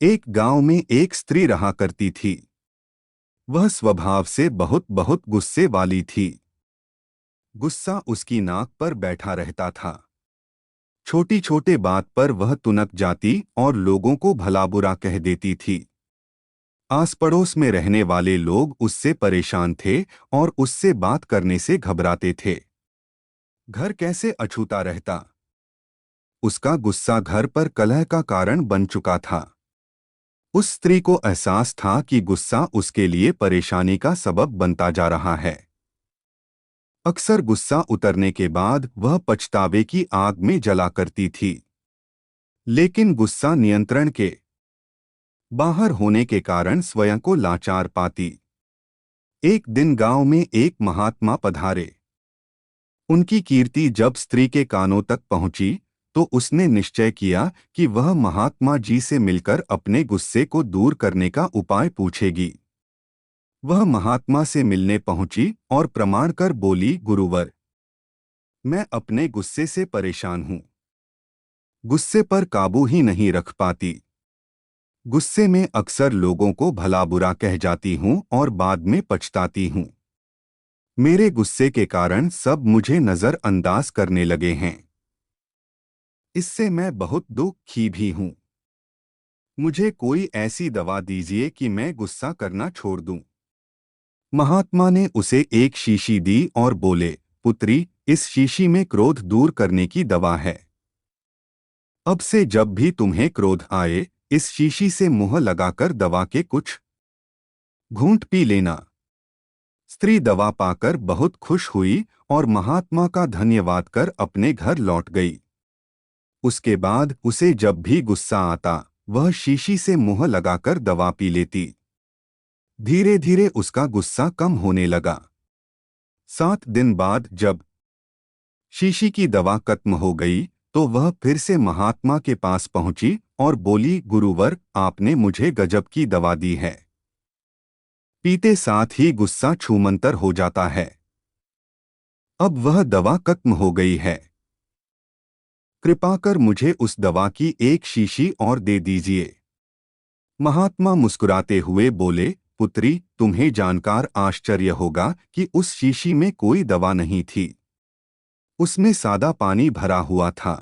एक गांव में एक स्त्री रहा करती थी। वह स्वभाव से बहुत बहुत गुस्से वाली थी। गुस्सा उसकी नाक पर बैठा रहता था। छोटी छोटे बात पर वह तुनक जाती और लोगों को भला बुरा कह देती थी। आस पड़ोस में रहने वाले लोग उससे परेशान थे और उससे बात करने से घबराते थे। घर कैसे अछूता रहता। उसका गुस्सा घर पर कलह का कारण बन चुका था। उस स्त्री को एहसास था कि गुस्सा उसके लिए परेशानी का सबब बनता जा रहा है। अक्सर गुस्सा उतरने के बाद वह पछतावे की आग में जला करती थी। लेकिन गुस्सा नियंत्रण के बाहर होने के कारण स्वयं को लाचार पाती। एक दिन गांव में एक महात्मा पधारे। उनकी कीर्ति जब स्त्री के कानों तक पहुंची तो उसने निश्चय किया कि वह महात्मा जी से मिलकर अपने गुस्से को दूर करने का उपाय पूछेगी। वह महात्मा से मिलने पहुंची और प्रमाण कर बोली, गुरुवर, मैं अपने गुस्से से परेशान हूं। गुस्से पर काबू ही नहीं रख पाती। गुस्से में अक्सर लोगों को भला बुरा कह जाती हूं और बाद में पछताती हूं। मेरे गुस्से के कारण सब मुझे नजरअंदाज करने लगे हैं। इससे मैं बहुत दुखी भी हूं। मुझे कोई ऐसी दवा दीजिए कि मैं गुस्सा करना छोड़ दूं। महात्मा ने उसे एक शीशी दी और बोले, पुत्री, इस शीशी में क्रोध दूर करने की दवा है। अब से जब भी तुम्हें क्रोध आए, इस शीशी से मुंह लगाकर दवा के कुछ घूंट पी लेना। स्त्री दवा पाकर बहुत खुश हुई और महात्मा का धन्यवाद कर अपने घर लौट गई। उसके बाद उसे जब भी गुस्सा आता, वह शीशी से मुंह लगाकर दवा पी लेती। धीरे धीरे उसका गुस्सा कम होने लगा। 7 दिन बाद जब शीशी की दवा खत्म हो गई तो वह फिर से महात्मा के पास पहुंची और बोली, गुरुवर, आपने मुझे गजब की दवा दी है। पीते साथ ही गुस्सा छूमंतर हो जाता है। अब वह दवा खत्म हो गई है। कृपा कर मुझे उस दवा की एक शीशी और दे दीजिए। महात्मा मुस्कुराते हुए बोले, पुत्री, तुम्हें जानकर आश्चर्य होगा कि उस शीशी में कोई दवा नहीं थी। उसमें सादा पानी भरा हुआ था।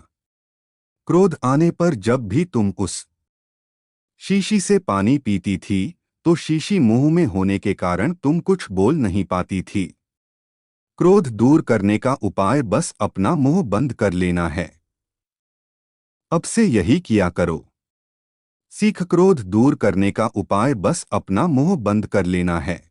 क्रोध आने पर जब भी तुम उस शीशी से पानी पीती थी तो शीशी मुंह में होने के कारण तुम कुछ बोल नहीं पाती थी। क्रोध दूर करने का उपाय बस अपना मुंह बंद कर लेना है। अब से यही किया करो। सीख, क्रोध दूर करने का उपाय बस अपना मुंह बंद कर लेना है।